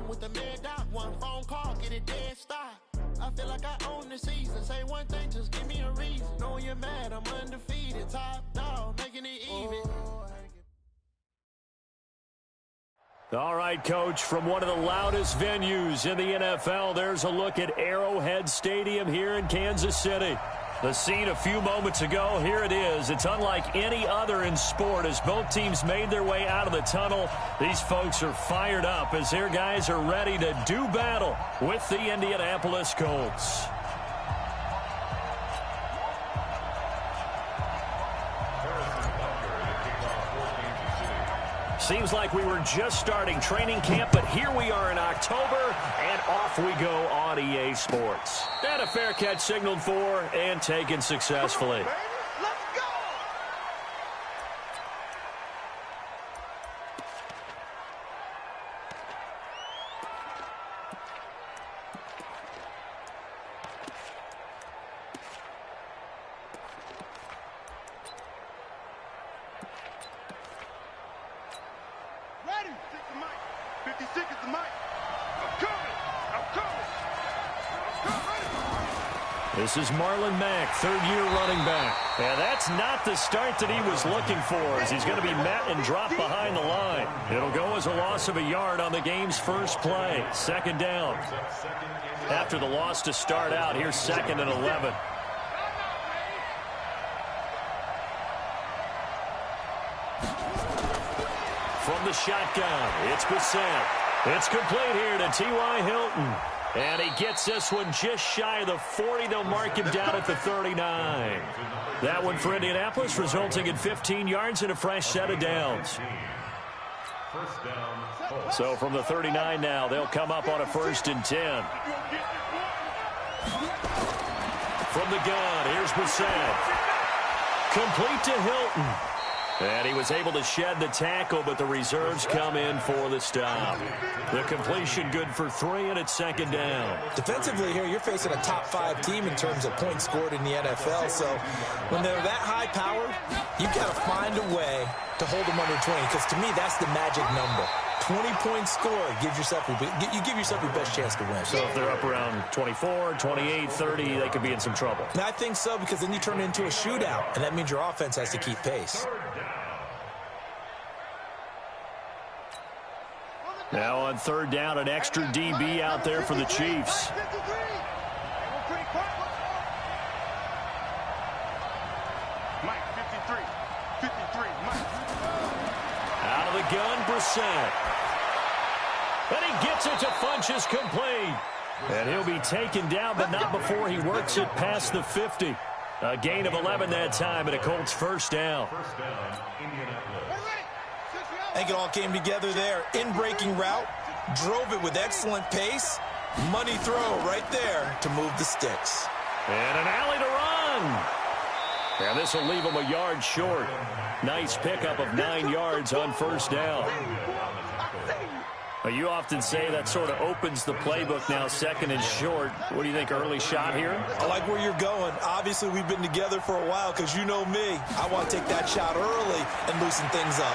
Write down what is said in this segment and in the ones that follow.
I'm with the mid dot, one phone call, get it dead stop. I feel like I own the season. Say one thing, just give me a reason. Know you're mad, I'm undefeated. Top dog, making it even. All right, Coach, from one of the loudest venues in the NFL, there's a look at Arrowhead Stadium here in Kansas City. The scene a few moments ago, here it is. It's unlike any other in sport as both teams made their way out of the tunnel. These folks are fired up as their guys are ready to do battle with the Indianapolis Colts. Seems like we were just starting training camp, but here we are in October, and off we go on EA Sports. And a fair catch signaled for and taken successfully. This is Marlon Mack, third-year running back. And that's not the start that he was looking for, as he's going to be met and dropped behind the line. It'll go as a loss of a yard on the game's first play. Second down. After the loss to start out, here's 2nd and 11. From the shotgun, it's Bissett. It's complete here to T.Y. Hilton. And he gets this one just shy of the 40. They'll mark him down at the 39. That one for Indianapolis, resulting in 15 yards and a fresh set of downs. So from the 39 now, they'll come up on a 1st and 10. From the gun, here's Bissett. Complete to Hilton. And he was able to shed the tackle, but the reserves come in for the stop. The completion good for 3, and it's 2nd down. Defensively here, you're facing a top 5 team in terms of points scored in the NFL. So when they're that high-powered, you've got to find a way to hold them under 20, because to me, that's the magic number. 20 points scored, you give yourself your best chance to win. So if they're up around 24, 28, 30, they could be in some trouble. And I think so, because then you turn it into a shootout, and that means your offense has to keep pace. Now on 3rd down, an extra DB out there for the Chiefs. Out of the gun, Brissett. And he gets it to Funchess, complete. And he'll be taken down, but not before he works it past the 50. A gain of 11 that time, and a Colts 1st down. I think it all came together there. In-breaking route, drove it with excellent pace. Money throw right there to move the sticks. And an alley to run. And this will leave him a yard short. Nice pickup of 9 yards on 1st down. You often say that sort of opens the playbook now, 2nd and short. What do you think, early shot here? I like where you're going. Obviously, we've been together for a while, because you know me. I want to take that shot early and loosen things up.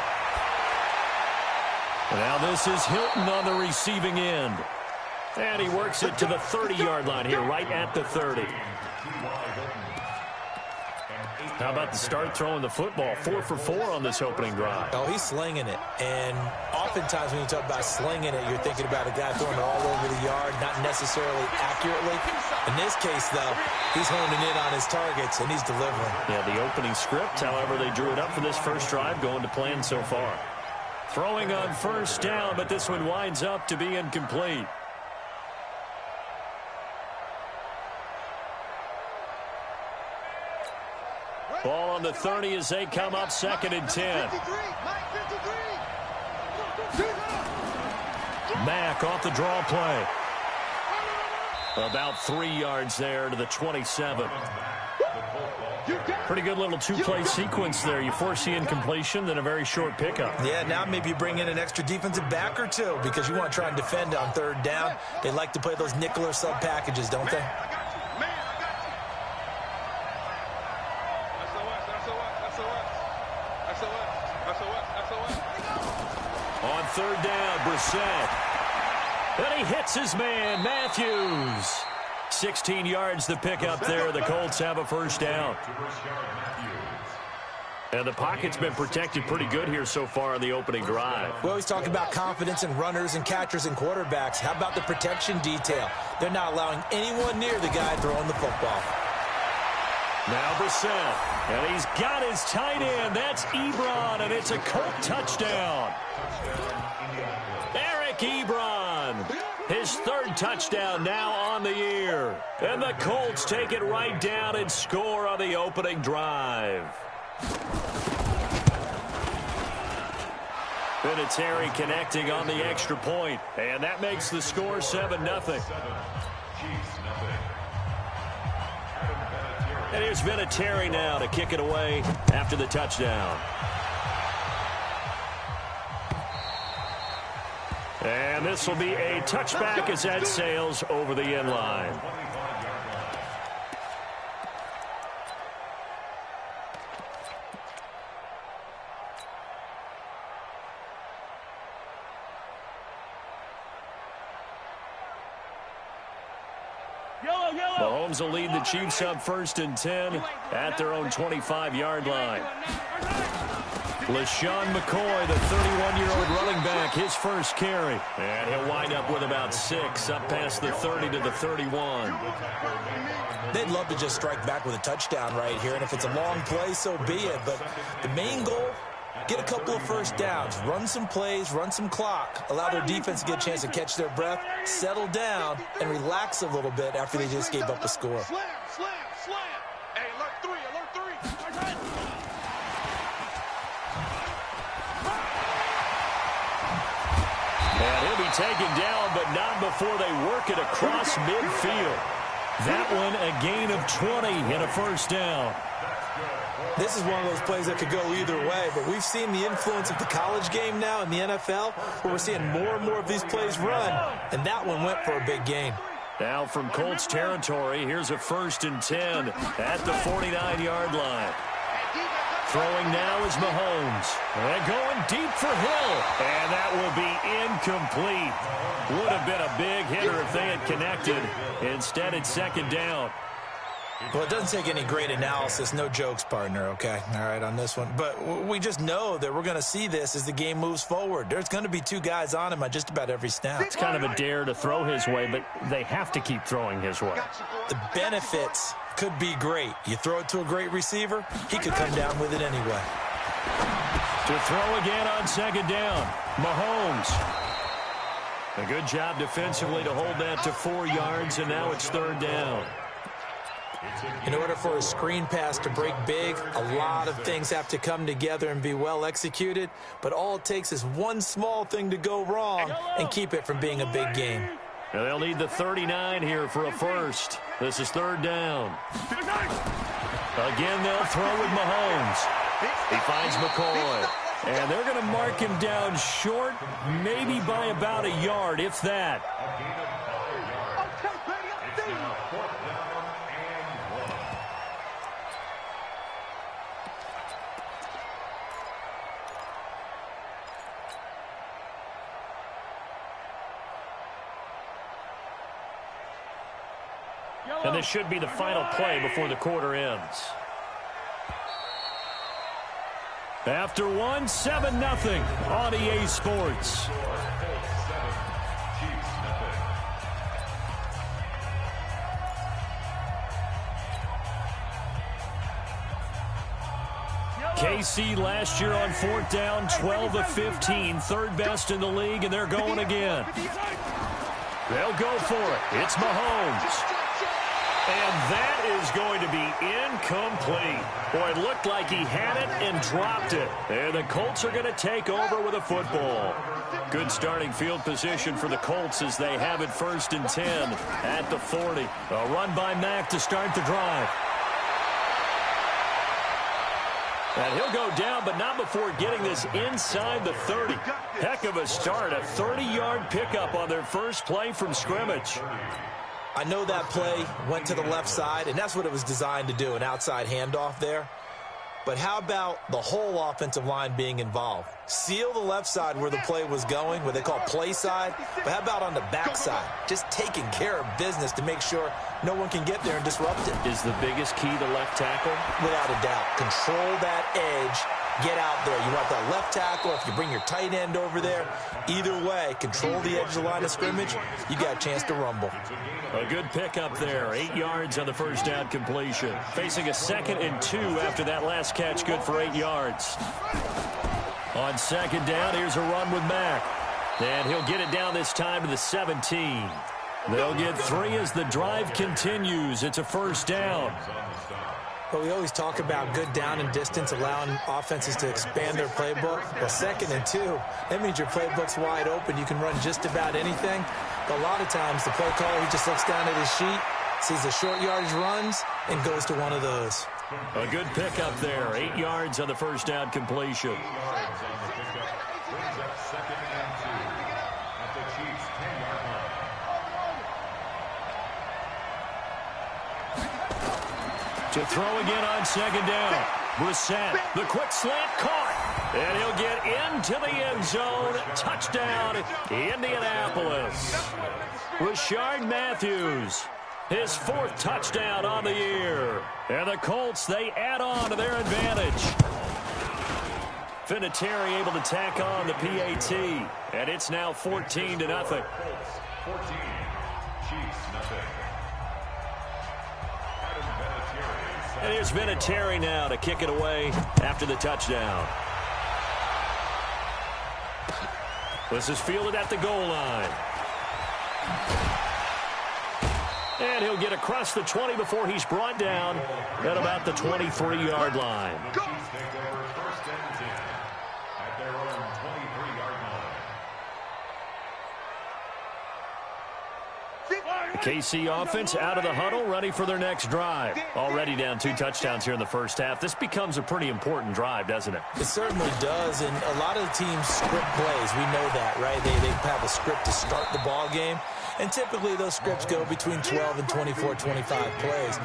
Now this is Hilton on the receiving end. And he works it to the 30-yard line here, right at the 30. How about the start throwing the football? 4 for 4 on this opening drive. Oh, he's slinging it. And oftentimes when you talk about slinging it, you're thinking about a guy throwing it all over the yard, not necessarily accurately. In this case, though, he's honing in on his targets, and he's delivering. Yeah, the opening script, however, they drew it up for this first drive, going to plan so far. Throwing on 1st down, but this one winds up to be incomplete. Ball on the 30 as they come up 2nd and 10. Mack off the draw play. About 3 yards there to the 27. Pretty good little two-play sequence there. You force the incompletion, then a very short pickup. Yeah, now maybe you bring in an extra defensive back or two, because you want to try and defend on 3rd down. They like to play those nickel or sub packages, don't they? On 3rd down, Brissett. And he hits his man, Matthews. 16 yards to pick up there. The Colts have a first down. And the pocket's been protected pretty good here so far on the opening drive. We always talk about confidence in runners and catchers and quarterbacks. How about the protection detail? They're not allowing anyone near the guy throwing the football. Now Brissett, and he's got his tight end. That's Ebron, and it's a Colt touchdown. Eric Ebron, his third touchdown now on the year. And the Colts take it right down and score on the opening drive. Vinatieri connecting on the extra point, and that makes the score 7-0. And here's Vinatieri now to kick it away after the touchdown. And this will be a touchback as that sails over the end line. Mahomes will lead the Chiefs up 1st and 10 at their own 25-yard line. LaShawn McCoy, the 31-year-old running back, his first carry. And he'll wind up with about 6 up past the 30 to the 31. They'd love to just strike back with a touchdown right here, and if it's a long play, so be it. But the main goal, get a couple of first downs, run some plays, run some clock, allow their defense to get a chance to catch their breath, settle down, and relax a little bit after they just gave up a score. Slam, slam, slam. Hey, alert 3, alert 3. And he'll be taken down, but not before they work it across midfield. That one a gain of 20 and a first down. This is one of those plays that could go either way, but we've seen the influence of the college game now in the NFL, where we're seeing more and more of these plays run, and that one went for a big gain. Now from Colts territory, here's a 1st and 10 at the 49-yard line. Throwing now is Mahomes. And going deep for Hill. And that will be incomplete. Would have been a big hitter if they had connected. Instead, it's 2nd down. Well, it doesn't take any great analysis. No jokes, partner, okay? All right, on this one. But we just know that we're going to see this as the game moves forward. There's going to be 2 guys on him on just about every snap. It's kind of a dare to throw his way, but they have to keep throwing his way. The benefits could be great. You throw it to a great receiver, he could come down with it anyway. To throw again on 2nd down, Mahomes. A good job defensively to hold that to 4 yards, and now it's 3rd down. In order for a screen pass to break big, a lot of things have to come together and be well executed, but all it takes is one small thing to go wrong and keep it from being a big game. Now they'll need the 39 here for a first. This is 3rd down. Again, they'll throw with Mahomes. He finds McCoy. And they're going to mark him down short, maybe by about a yard, if that. And this should be the final play before the quarter ends. After 7-0 on EA Sports. KC last year on 4th down, 12 of 15, 3rd best in the league, and they're going again. They'll go for it. It's Mahomes. And that is going to be incomplete. Boy, it looked like he had it and dropped it. And the Colts are going to take over with a football. Good starting field position for the Colts as they have it 1st and 10 at the 40. A run by Mack to start the drive. And he'll go down, but not before getting this inside the 30. Heck of a start, a 30-yard pickup on their first play from scrimmage. I know that play went to the left side, and that's what it was designed to do, an outside handoff there. but how about the whole offensive line being involved? Seal the left side where the play was going, what they call play side, but how about on the back side? Just taking care of business to make sure no one can get there and disrupt it. Is the biggest key the left tackle? Without a doubt. Control that edge. Get out there. You want that left tackle. If you bring your tight end over there, either way, control the edge of the line of scrimmage, you got a chance to rumble. A good pickup there. 8 yards on the first down completion. Facing a 2nd and 2 after that last catch, good for 8 yards. On 2nd down, here's a run with Mack. And he'll get it down this time to the 17. They'll get 3 as the drive continues. It's a 1st down. But we always talk about good down and distance, allowing offenses to expand their playbook. Well, 2nd and 2, that means your playbook's wide open. You can run just about anything. But a lot of times, the play caller, he just looks down at his sheet, sees the short yardage runs, and goes to one of those. A good pickup there. 8 yards on the first down completion. To throw again on 2nd down. Brissett, the quick slant caught. And he'll get into the end zone. Touchdown, Indianapolis. Rashard Matthews, his 4th touchdown on the year. And the Colts, they add on to their advantage. Vinatieri able to tack on the PAT. And it's now 14-0. 14, Chiefs, nothing. And here's Vinatieri now to kick it away after the touchdown. This is fielded at the goal line. And he'll get across the 20 before he's brought down at about the 23-yard line. Chiefs take over 1st and 10 at their own 23-yard line. The KC offense out of the huddle, ready for their next drive. Already down 2 touchdowns here in the first half. This becomes a pretty important drive, doesn't it? It certainly does, and a lot of the teams script plays. We know that, right? They have a script to start the ball game, and typically those scripts go between 12 and 24, 25 plays.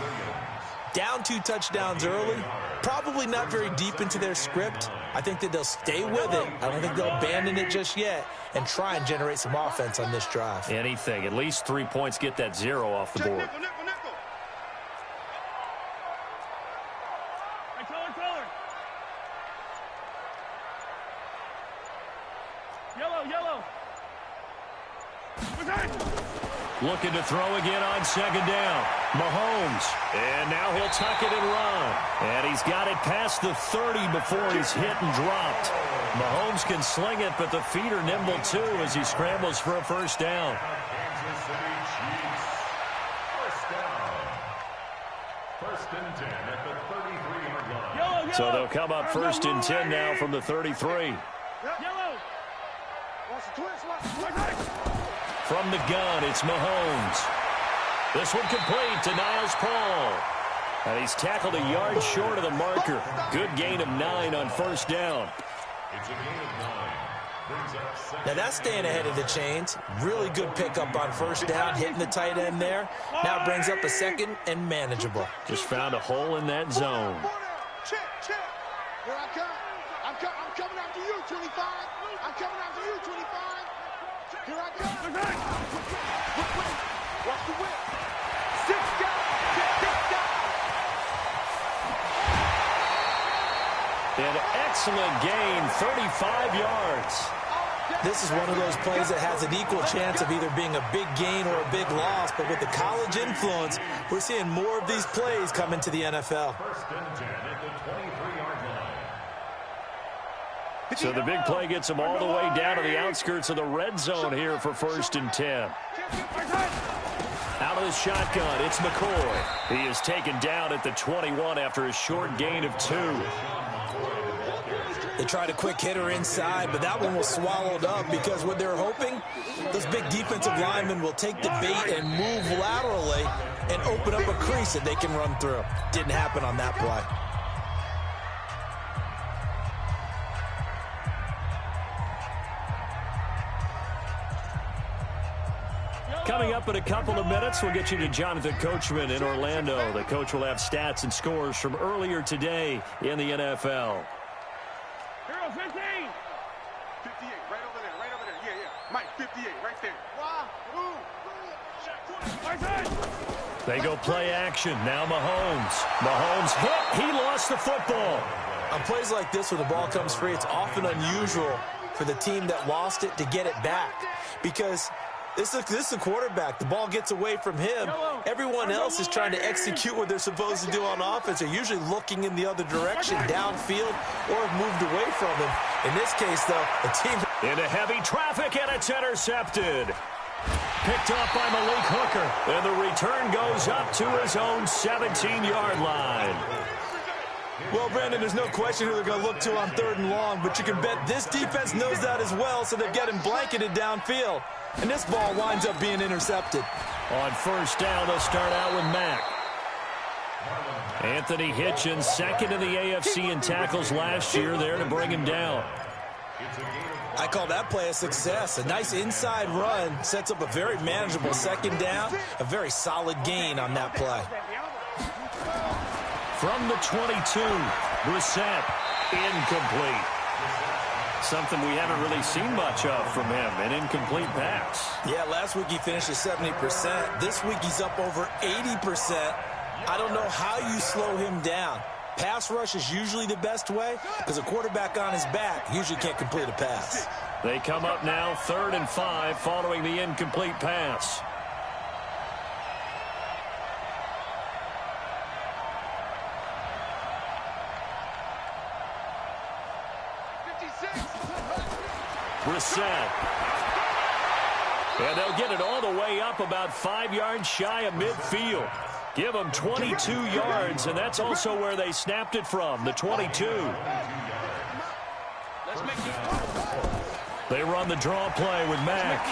Down 2 touchdowns early, probably not very deep into their script. I think that they'll stay with it. I don't think they'll abandon it just yet and try and generate some offense on this drive. Anything. At least 3 points, get that 0 off the board. Yellow. Looking to throw again on 2nd down. Mahomes. And now he'll tuck it and run. And he's got it past the 30 before he's hit and dropped. Mahomes can sling it, but the feet are nimble too as he scrambles for a 1st down. Kansas City Chiefs. 1st down. 1st and 10 at the 33-yard line. So they'll come up 1st and 10 now from the 33. From the gun, it's Mahomes. This one complete to Niles Paul. And he's tackled a yard short of the marker. Good gain of 9 on 1st down. It's a gain of 9. Brings up 2nd. Now that's staying ahead of the chains. Really good pickup on 1st down, hitting the tight end there. Now brings up a 2nd and manageable. Just found a hole in that zone. Check. Here I come. I'm coming after you, 25. I'm coming after you, 25. Here I come. Watch the whip. 6 guys. An excellent gain, 35 yards. This is one of those plays that has an equal chance of either being a big gain or a big loss, but with the college influence, we're seeing more of these plays come into the NFL. 1st and 10 at the 23-yard line. So the big play gets them all the way down to the outskirts of the red zone here for 1st and 10. Out of the shotgun, it's McCoy. He is taken down at the 21 after a short gain of 2. They tried a quick hitter inside, but that one was swallowed up because what they're hoping, those big defensive linemen will take the bait and move laterally and open up a crease that they can run through. Didn't happen on that play. Coming up in a couple of minutes, we'll get you to Jonathan Coachman in Orlando. The coach will have stats and scores from earlier today in the NFL. Hero 15. 58, right over there, right over there. Yeah, yeah. Mike, 58, right there. Wow. They go play action. Now Mahomes. Mahomes hit. He lost the football. On plays like this where the ball comes free, it's often unusual for the team that lost it to get it back. Because this is a quarterback. The ball gets away from him. Everyone else is trying to execute what they're supposed to do on offense. They're usually looking in the other direction, downfield, or have moved away from him. In this case, though, the team... Into heavy traffic, and it's intercepted. Picked up by Malik Hooker. And the return goes up to his own 17-yard line. Well, Brandon, there's no question who they're going to look to on 3rd and long, but you can bet this defense knows that as well, so they're getting blanketed downfield. And this ball winds up being intercepted. On 1st down, they'll start out with Mack. Anthony Hitchens, 2nd in the AFC in tackles last year, there to bring him down. I call that play a success. A nice inside run sets up a very manageable 2nd down, a very solid gain on that play. From the 22, Brissett, incomplete. Something we haven't really seen much of from him, an incomplete pass. Yeah, last week he finished at 70%. This week he's up over 80%. I don't know how you slow him down. Pass rush is usually the best way because a quarterback on his back usually can't complete a pass. They come up now 3rd and 5 following the incomplete pass. Brissett. And they'll get it all the way up about 5 yards shy of midfield. Give them 22 yards, and that's also where they snapped it from, the 22. They run the draw play with Mack.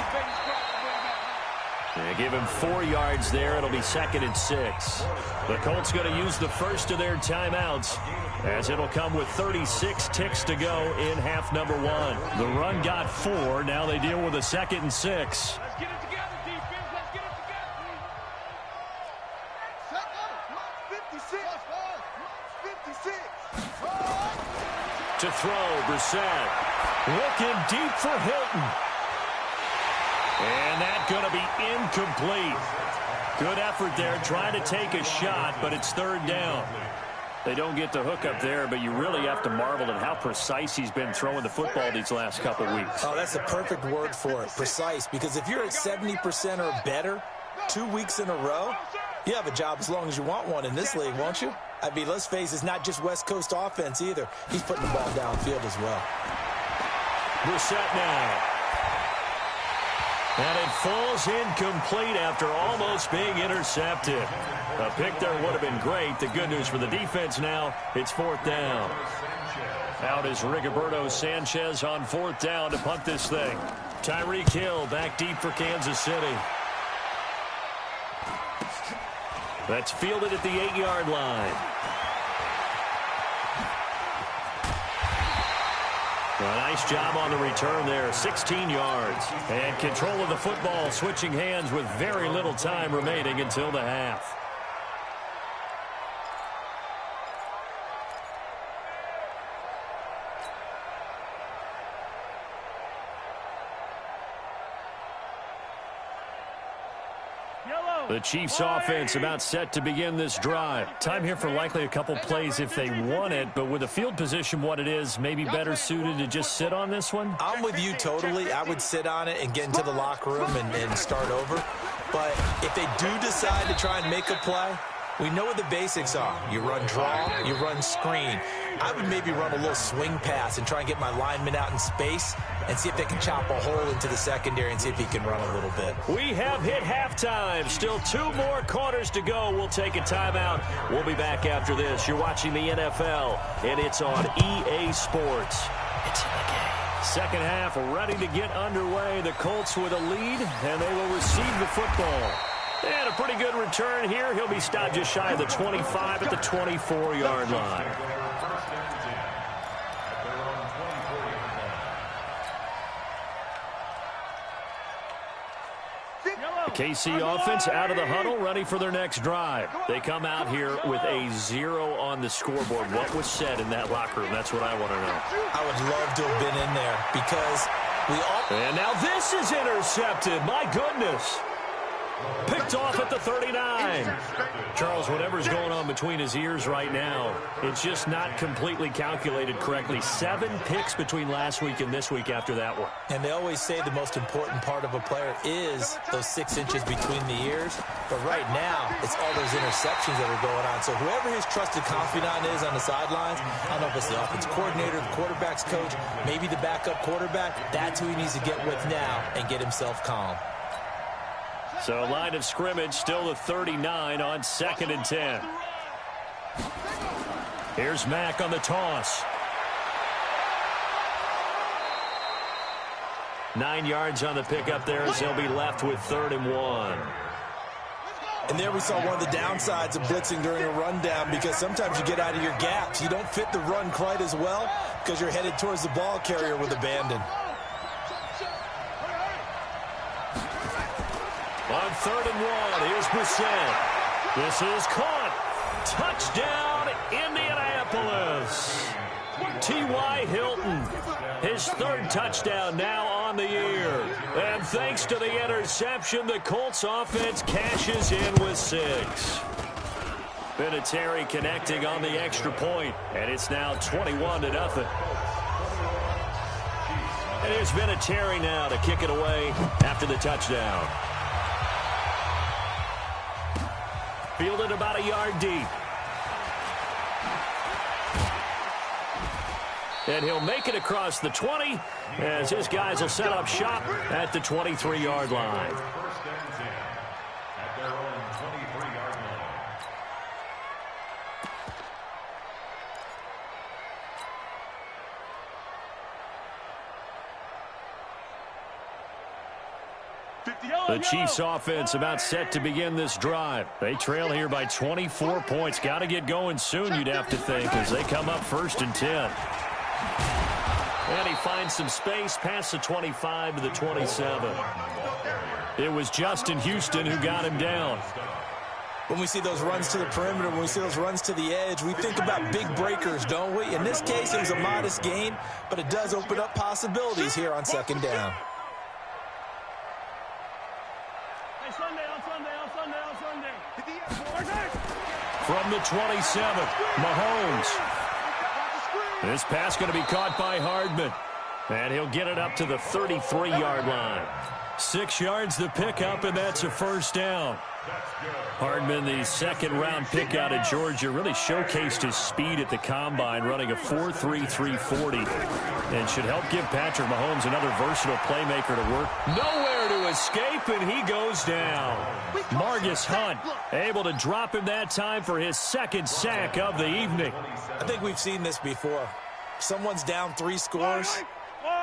They give him 4 yards there. It'll be 2nd and 6. The Colts going to use the first of their timeouts, as it'll come with 36 ticks to go in half number 1. The run got 4. Now they deal with a 2nd and 6. Let's get it together, defense. Let's get it together. 56. To throw, Brissett. Looking deep for Hilton. And that's going to be incomplete. Good effort there, trying to take a shot, but it's 3rd down. They don't get the hook up there, but you really have to marvel at how precise he's been throwing the football these last couple weeks. Oh, that's the perfect word for it, precise, because if you're at 70% or better 2 weeks in a row, you have a job as long as you want one in this league, won't you? I mean, let's face it, it's not just West Coast offense either. He's putting the ball downfield as well. Brissett now. And it falls incomplete after almost being intercepted. A pick there would have been great. The good news for the defense now, it's 4th down. Out is Rigoberto Sanchez on 4th down to punt this thing. Tyreek Hill back deep for Kansas City. That's fielded at the 8-yard line. A nice job on the return there, 16 yards. And control of the football, switching hands with very little time remaining until the half. The Chiefs offense about set to begin this drive. Time here for likely a couple plays if they want it, but with the field position what it is, maybe better suited to just sit on this one? I'm with you totally. I would sit on it and get into the locker room and start over. But if they do decide to try and make a play, we know what the basics are. You run draw, you run screen. I would maybe run a little swing pass and try and get my lineman out in space and see if they can chop a hole into the secondary and see if he can run a little bit. We have hit halftime. Still 2 more quarters to go. We'll take a timeout. We'll be back after this. You're watching the NFL, and it's on EA Sports. It's in the game. Second half ready to get underway. The Colts with a lead, and they will receive the football. And a pretty good return here. He'll be stopped just shy of the 25 at the 24-yard line. KC offense out of the huddle, ready for their next drive. They come out here with a 0 on the scoreboard. What was said in that locker room? That's what I want to know. I would love to have been in there because we all... And now this is intercepted. My goodness. Picked off at the 39. Charles, whatever's going on between his ears right now, it's just not completely calculated correctly. 7 picks between last week and this week after that one. And they always say the most important part of a player is those 6 inches between the ears. But right now, it's all those interceptions that are going on. So whoever his trusted confidant is on the sidelines, I don't know if it's the offensive coordinator, the quarterback's coach, maybe the backup quarterback, that's who he needs to get with now and get himself calm. So line of scrimmage still the 39 on 2nd and 10. Here's Mack on the toss. 9 yards on the pickup there as he'll be left with 3rd and 1. And there we saw one of the downsides of blitzing during a rundown because sometimes you get out of your gaps. You don't fit the run quite as well because you're headed towards the ball carrier with abandon. On 3rd and 1, here's Brissett. This is caught. Touchdown, Indianapolis. T.Y. Hilton, his 3rd touchdown now on the year. And thanks to the interception, the Colts offense cashes in with 6. Vinatieri connecting on the extra point, and it's now 21-0. And here's Vinatieri now to kick it away after the touchdown. Fielded about a yard deep. And he'll make it across the 20 as his guys will set up shop at the 23-yard line. First and 10 at their own 23-yard line. The Chiefs offense about set to begin this drive. They trail here by 24 points. Got to get going soon, you'd have to think, as they come up 1st and 10. And he finds some space past the 25 to the 27. It was Justin Houston who got him down. When we see those runs to the perimeter, when we see those runs to the edge, we think about big breakers, don't we? In this case, it was a modest gain, but it does open up possibilities here on 2nd down. From the 27, Mahomes. This pass going to be caught by Hardman. And he'll get it up to the 33-yard line. 6 yards the pickup, and that's a 1st down. Hardman, the 2nd-round pick out of Georgia, really showcased his speed at the combine, running a 4.3 340, and should help give Patrick Mahomes another versatile playmaker to work. Nowhere to escape, and he goes down. Margus Hunt able to drop him that time for his 2nd sack of the evening. I think we've seen this before. Someone's down 3 scores.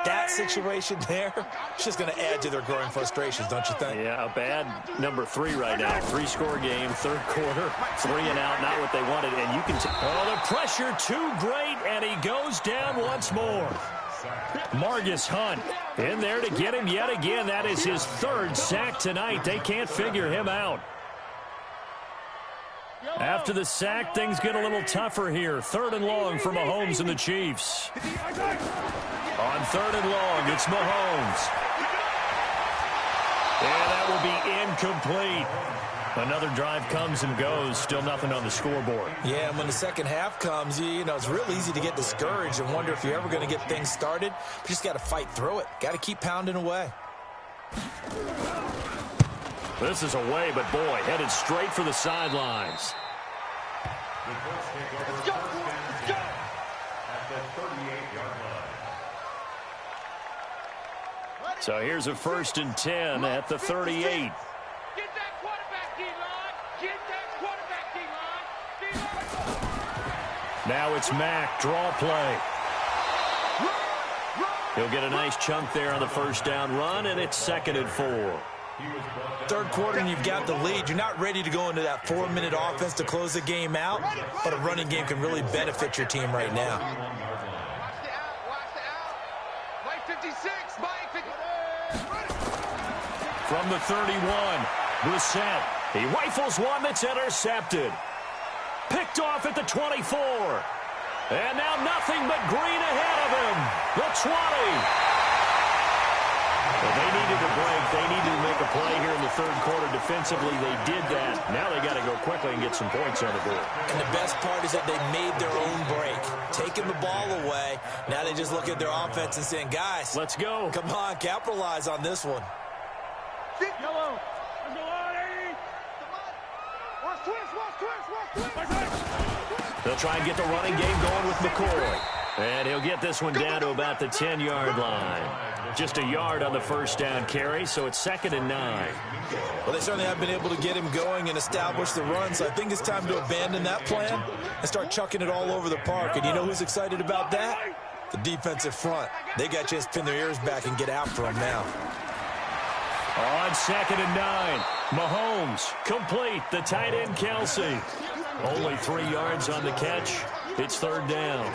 That situation there, it's just going to add to their growing frustrations, don't you think? Yeah, a bad number 3 right now. 3-score game, 3rd quarter, 3 and out, not what they wanted. And you can the pressure too great, and he goes down once more. Margus Hunt in there to get him yet again. That is his 3rd sack tonight. They can't figure him out. After the sack, things get a little tougher here. 3rd and long for Mahomes and the Chiefs. On 3rd and long, it's Mahomes. And that will be incomplete. Another drive comes and goes. Still nothing on the scoreboard. Yeah, and when the second half comes, you know, it's real easy to get discouraged and wonder if you're ever going to get things started. You just got to fight through it. Got to keep pounding away. This is away, but boy, headed straight for the sidelines. Let's go. At the 38-yard line. So here's a 1st and 10 at the 38. Get that quarterback, D-line. Get that quarterback, D-line. Now it's Mack, draw play. He'll get a nice chunk there on the 1st down run, and it's 2nd and 4. 3rd quarter and you've got the lead. You're not ready to go into that 4-minute offense to close the game out, but a running game can really benefit your team right now. Watch the out. Mike 56, Mike 56. From the 31, Brissett. He rifles one that's intercepted. Picked off at the 24. And now nothing but green ahead of him. The 20. Well, they needed a break. They needed to make a play here in the third quarter defensively. They did that. Now they got to go quickly and get some points on the board. And the best part is that they made their own break. Taking the ball away. Now they just look at their offense and saying, guys, let's go. Come on, capitalize on this one. Yellow. Let's go on, 80. Watch twist. They'll try and get the running game going with McCoy. And he'll get this one down to about the 10-yard line. Just a yard on the first down carry, so it's 2nd and 9. Well, they certainly have been able to get him going and establish the run, so I think it's time to abandon that plan and start chucking it all over the park. And you know who's excited about that? The defensive front. They got a chance to pin their ears back and get after him now. On 2nd and 9, Mahomes complete. The tight end, Kelsey. Only 3 yards on the catch. It's 3rd down.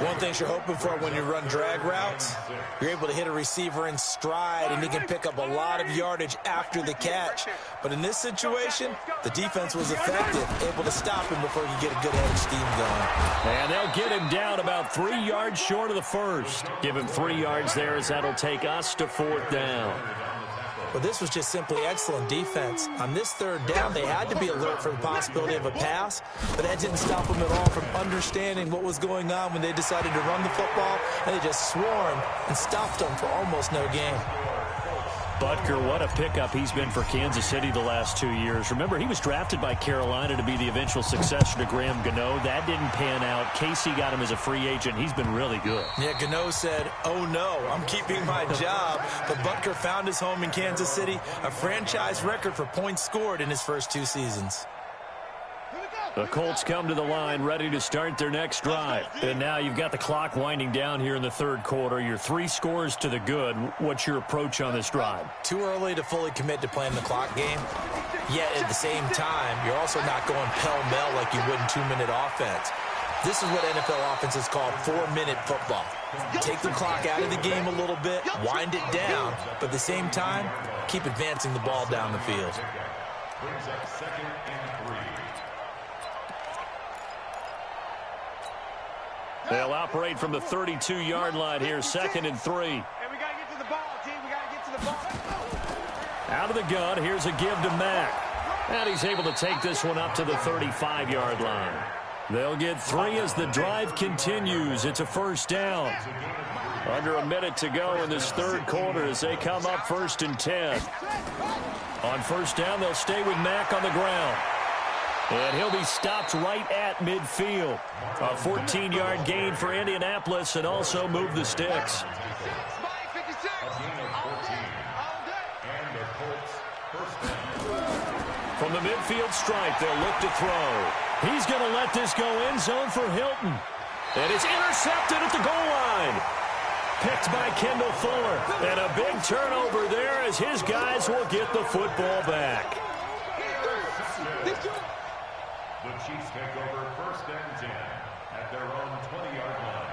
One thing you're hoping for when you run drag routes, you're able to hit a receiver in stride, and he can pick up a lot of yardage after the catch. But in this situation, the defense was effective, able to stop him before he could get a good head of steam going. And they'll get him down about 3 yards short of the first. Give him 3 yards there, as that'll take us to 4th down. But this was just simply excellent defense. On this 3rd down, they had to be alert for the possibility of a pass, but that didn't stop them at all from understanding what was going on when they decided to run the football, and they just swarmed and stopped them for almost no gain. Butker, what a pickup he's been for Kansas City the last 2 years. Remember, he was drafted by Carolina to be the eventual successor to Graham Gano. That didn't pan out. Casey got him as a free agent. He's been really good. Yeah, Gano said, oh no, I'm keeping my job. But Butker found his home in Kansas City, a franchise record for points scored in his first 2 seasons. The Colts come to the line, ready to start their next drive. And now you've got the clock winding down here in the 3rd quarter. You're 3 scores to the good. What's your approach on this drive? Too early to fully commit to playing the clock game. Yet at the same time, you're also not going pell-mell like you would in 2-minute offense. This is what NFL offenses call 4-minute football. Take the clock out of the game a little bit, wind it down, but at the same time, keep advancing the ball down the field. Brings up 2nd and 3. They'll operate from the 32-yard line here, 2nd and 3. Hey, we got to get to the ball, team. We got to get to the ball. Out of the gun, here's a give to Mack. And he's able to take this one up to the 35-yard line. They'll get 3 as the drive continues. It's a 1st down. Under a minute to go in this 3rd quarter as they come up 1st and 10. On 1st down, they'll stay with Mack on the ground. And he'll be stopped right at midfield. A 14-yard gain for Indianapolis and also move the sticks. From the midfield stripe, they'll look to throw. He's going to let this go end zone for Hilton. And it's intercepted at the goal line. Picked by Kendall Fuller. And a big turnover there as his guys will get the football back. The Chiefs take over 1st and 10 at their own 20-yard line.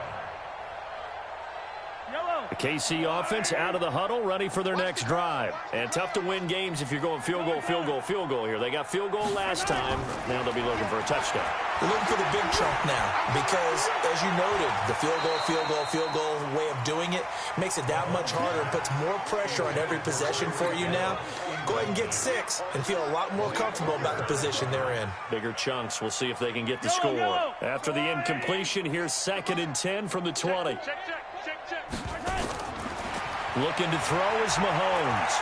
The KC offense out of the huddle, ready for their next drive. And tough to win games if you're going field goal, field goal, field goal here. They got field goal last time. Now they'll be looking for a touchdown. They're looking for the big chunk now because, as you noted, the field goal way of doing it makes it that much harder and puts more pressure on every possession for you now. Go ahead and get 6 and feel a lot more comfortable about the position they're in. Bigger chunks. We'll see if they can get the score. After the incompletion, here's 2nd and 10 from the 20. Looking to throw is Mahomes.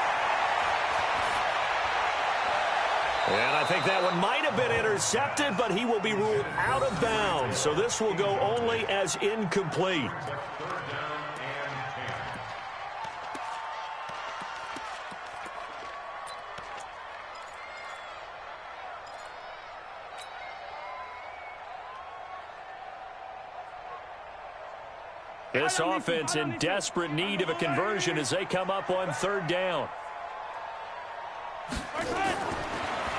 And I think that one might have been intercepted, but he will be ruled out of bounds. So this will go only as incomplete. This offense in desperate need of a conversion as they come up on 3rd down.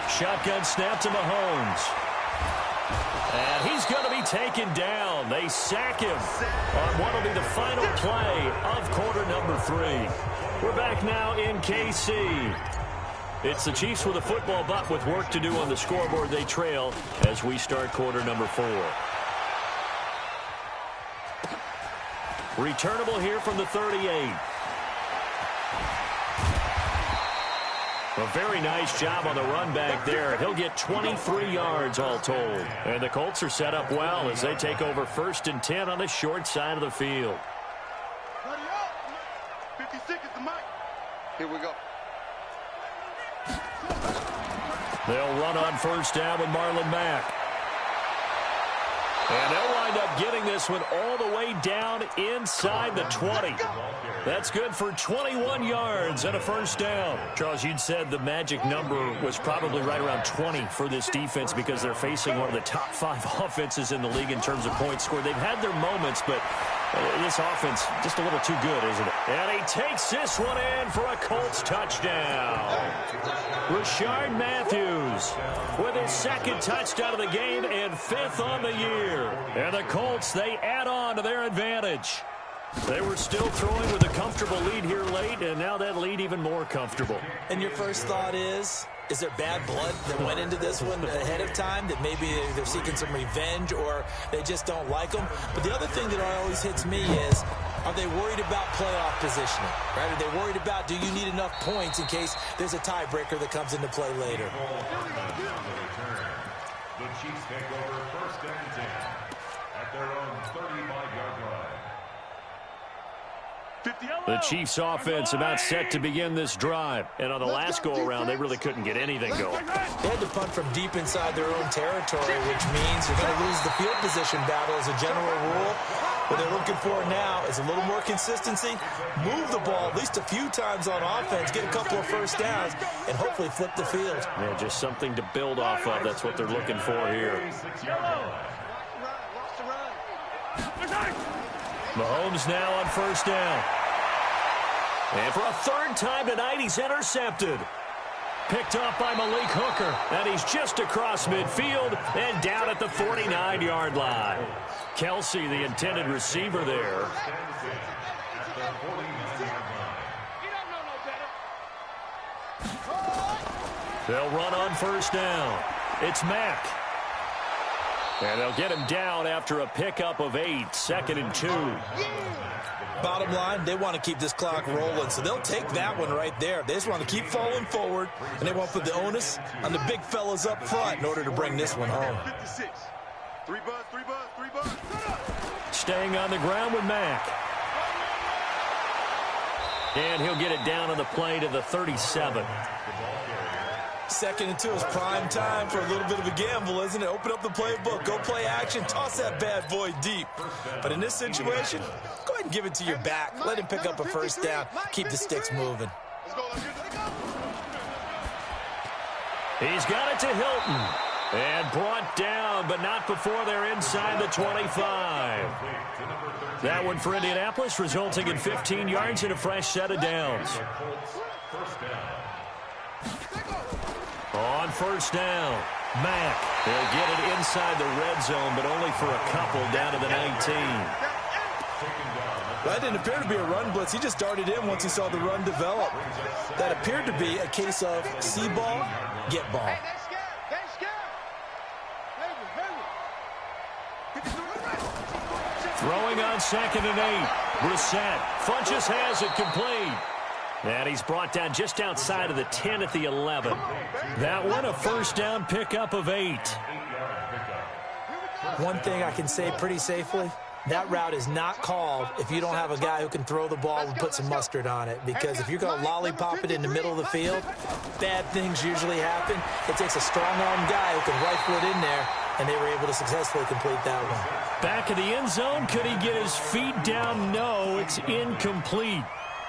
Shotgun snap to Mahomes. And he's going to be taken down. They sack him on what will be the final play of quarter number 3. We're back now in KC. It's the Chiefs with a football, but with work to do on the scoreboard. They trail as we start quarter number 4. Returnable here from the 38. A very nice job on the run back there. He'll get 23 yards all told. And the Colts are set up well as they take over 1st and 10 on the short side of the field. 56 is the mic. Here we go. They'll run on 1st down with Marlon Mack. And they'll wind up getting this one all the way down inside the 20. That's good for 21 yards and a 1st down. Charles, you'd said the magic number was probably right around 20 for this defense because they're facing one of the top 5 offenses in the league in terms of points scored. They've had their moments, but this offense just a little too good, isn't it? And he takes this one in for a Colts touchdown. Rashard Matthews with his 2nd touchdown of the game and 5th on the year. And the Colts, they add on to their advantage. They were still throwing with a comfortable lead here late, and now that lead even more comfortable. And your first thought is there bad blood that went into this one ahead of time, that maybe they're seeking some revenge or they just don't like them? But the other thing that always hits me is, are they worried about playoff positioning? Right? Are they worried about, do you need enough points in case there's a tiebreaker that comes into play later? The Chiefs take over 1st and 10 at their own 35-yard line. The Chiefs offense about set to begin this drive. And on the last go-around, they really couldn't get anything going. They had to punt from deep inside their own territory, which means you're going to lose the field position battle as a general rule. What they're looking for now is a little more consistency, move the ball at least a few times on offense, get a couple of 1st downs, and hopefully flip the field. Yeah, just something to build off of. That's what they're looking for here. Mahomes now on 1st down. And for a 3rd time tonight, he's intercepted. Picked up by Malik Hooker. And he's just across midfield and down at the 49-yard line. Kelsey, the intended receiver there. They'll run on 1st down. It's Mack. And they'll get him down after a pickup of 8, 2nd and 2. Bottom line, they want to keep this clock rolling, so they'll take that one right there. They just want to keep falling forward, and they want to put the onus on the big fellas up front in order to bring this one home. 56. 3 buzz, 3 buzz, 3 buzz. Staying on the ground with Mack. And he'll get it down on the play to the 37. 2nd and 2 is prime time for a little bit of a gamble, isn't it? Open up the playbook, go play action, toss that bad boy deep. But in this situation, go ahead and give it to your back. Let him pick up a 1st down. Keep the sticks moving. He's got it to Hilton. And brought down, but not before they're inside the 25. That one for Indianapolis, resulting in 15 yards and a fresh set of downs. On 1st down, Mack. They'll get it inside the red zone, but only for a couple down to the 19. That didn't appear to be a run blitz. He just darted in once he saw the run develop. That appeared to be a case of see ball, get ball. Throwing on 2nd and 8. Brissett. Funches has it complete. And he's brought down just outside of the 10 at the 11. That one, a 1st down pickup of 8. One thing I can say pretty safely, that route is not called if you don't have a guy who can throw the ball and put some mustard on it. Because if you're going to lollipop it in the middle of the field, bad things usually happen. It takes a strong-arm guy who can rifle it in there, and they were able to successfully complete that one. Back of the end zone, could he get his feet down? No, it's incomplete.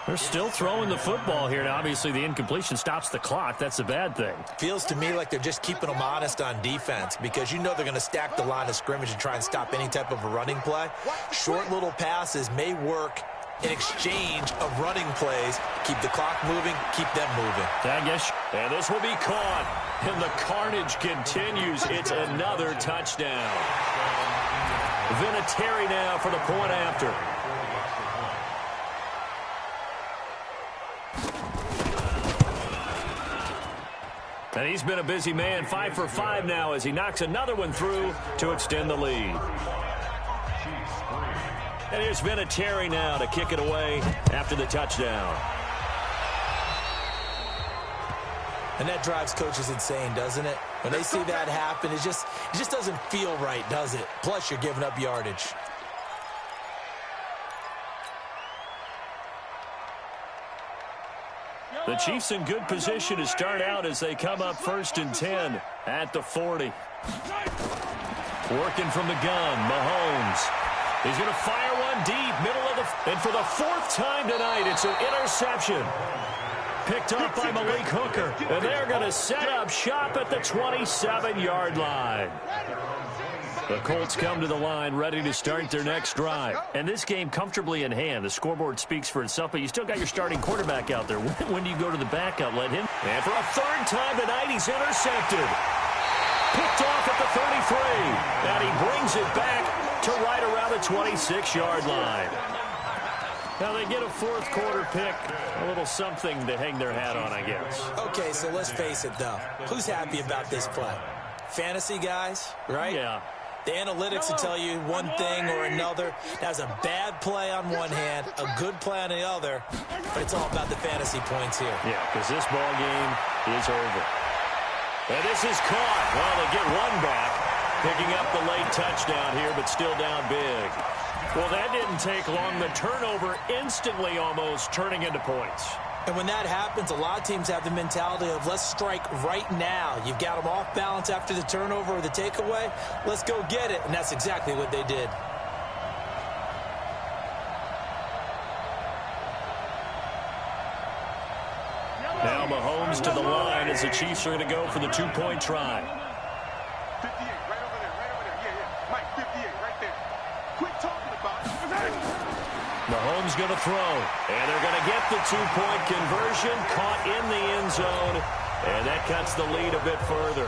They're still throwing the football here. Now, obviously, the incompletion stops the clock. That's a bad thing. Feels to me like they're just keeping them honest on defense because you know they're going to stack the line of scrimmage and try and stop any type of a running play. Short little passes may work in exchange of running plays. Keep the clock moving, keep them moving. And this will be caught. And the carnage continues. It's another touchdown. Vinatieri now for the point after. And he's been a busy man, 5 for 5 now as he knocks another one through to extend the lead. And here's Vinatieri now to kick it away after the touchdown. And that drives coaches insane, doesn't it? When they see that happen, it just doesn't feel right, does it? Plus, you're giving up yardage. The Chiefs in good position to start out as they come up 1st and 10 at the 40. Working from the gun, Mahomes. He's going to fire one deep, middle of the... And for the 4th time tonight, it's an interception. Picked up by Malik Hooker. And they're going to set up shop at the 27-yard line. The Colts come to the line ready to start their next drive. And this game comfortably in hand. The scoreboard speaks for itself, but you still got your starting quarterback out there. When do you go to the backup? Let him. And for a 3rd time tonight, he's intercepted. Picked off at the 33. And he brings it back to right around the 26-yard line. Now they get a 4th quarter pick. A little something to hang their hat on, I guess. Okay, so let's face it, though. Who's happy about this play? Fantasy guys, right? Yeah. The analytics will tell you one thing or another. That's a bad play on one hand, a good play on the other, but it's all about the fantasy points here. Yeah, because this ball game is over. And this is caught. Well, they get one back, picking up the late touchdown here, but still down big. Well, that didn't take long. The turnover instantly almost turning into points. And when that happens, a lot of teams have the mentality of let's strike right now. You've got them off balance after the turnover or the takeaway. Let's go get it. And that's exactly what they did. Now Mahomes to the line as the Chiefs are going to go for the 2-point try. 58, right over there, right over there. Yeah. Mike, 58, right there. Quit talking about it. Mahomes going to throw, and they're going to get the 2-point conversion, caught in the end zone, and that cuts the lead a bit further.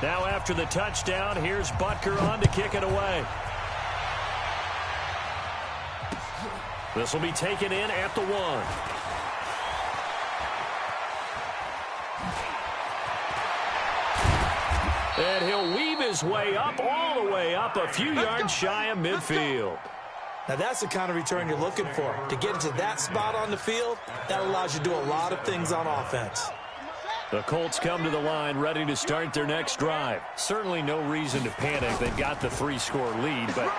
Now after the touchdown, here's Butker on to kick it away. This will be taken in at the 1. And he'll weave his way up, all the way up, a few yards shy of midfield. Now that's the kind of return you're looking for. To get into that spot on the field, that allows you to do a lot of things on offense. The Colts come to the line ready to start their next drive. Certainly no reason to panic. They've got the 3-score lead, but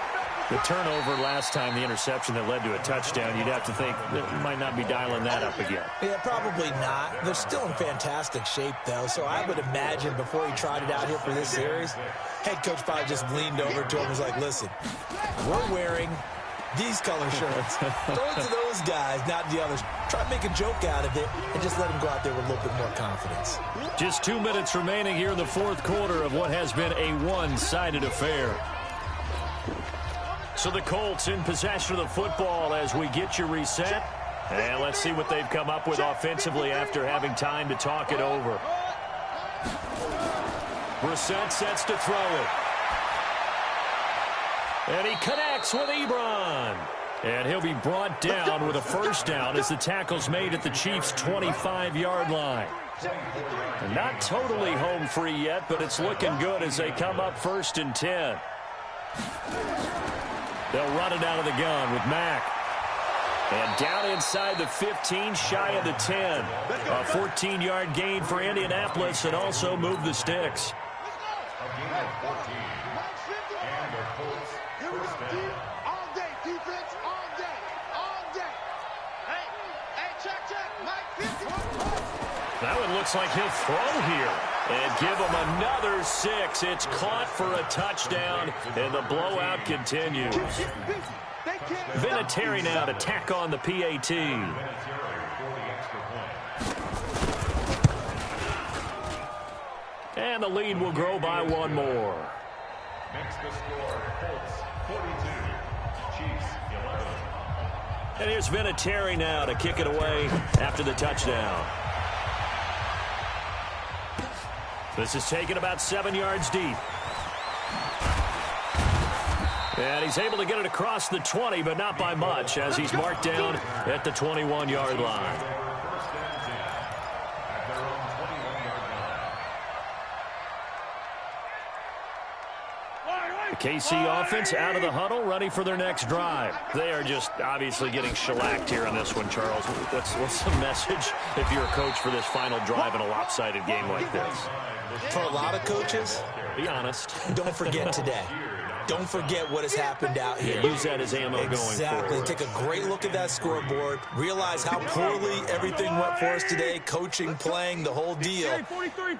the turnover last time, the interception that led to a touchdown, you'd have to think that you might not be dialing that up again. Yeah, probably not. They're still in fantastic shape, though, so I would imagine before he tried it out here for this series, head coach probably just leaned over to him and was like, listen, we're wearing these color shirts. Throw it to those guys, not the others. Try to make a joke out of it and just let them go out there with a little bit more confidence. Just 2 minutes remaining here in the 4th quarter of what has been a one-sided affair. So the Colts in possession of the football as we get you reset. And let's see what they've come up with offensively after having time to talk it over. Brissett sets to throw it. And he connects with Ebron. And he'll be brought down with a 1st down as the tackle's made at the Chiefs' 25-yard line. And not totally home free yet, but it's looking good as they come up 1st and 10. They'll run it out of the gun with Mack. And down inside the 15, shy of the 10. A 14-yard gain for Indianapolis and also move the sticks. All day, defense, all day, all day. Hey, check, Mike 50. That one looks like he'll throw here and give him another 6. It's caught for a touchdown, and the blowout continues. Vinatieri now to tack on the PAT. And the lead will grow by 1 more. Makes the score Colts 42, Chiefs 11. And here's Vinatieri now to kick it away after the touchdown. This is taken about 7 yards deep. And he's able to get it across the 20, but not by much, as he's marked down at the 21-yard line. KC offense out of the huddle, ready for their next drive. They are just obviously getting shellacked here on this one, Charles. What's the message if you're a coach for this final drive in a lopsided game like this? For a lot of coaches, be honest. Don't forget today. Don't forget what has happened out here. Use that as ammo going forward. Exactly. Take a great look at that scoreboard. Realize how poorly everything went for us today. Coaching, playing, the whole deal.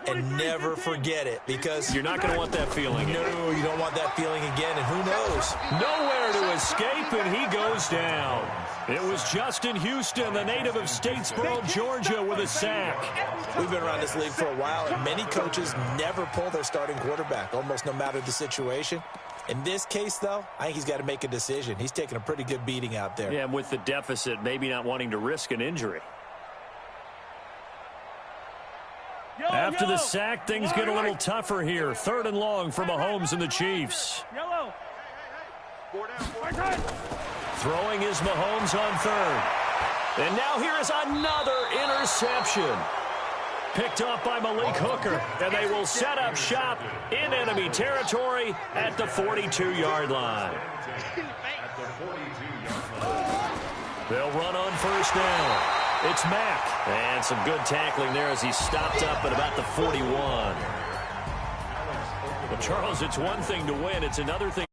And never forget it, because you're not going to want that feeling. No, you don't want that feeling again. And who knows? Nowhere to escape, and he goes down. It was Justin Houston, the native of Statesboro, Georgia, with a sack. We've been around this league for a while, and many coaches never pull their starting quarterback, almost no matter the situation. In this case, though, I think he's got to make a decision. He's taking a pretty good beating out there. Yeah, and with the deficit, maybe not wanting to risk an injury. After the sack, things get a little tougher here. 3rd and long for Mahomes and the Chiefs. Throwing is Mahomes on 3rd. And now here is another interception. Picked off by Malik Hooker, and they will set up shop in enemy territory at the 42-yard line. They'll run on 1st down. It's Mack, and some good tackling there as he stopped up at about the 41. Well, Charles, it's one thing to win. It's another thing.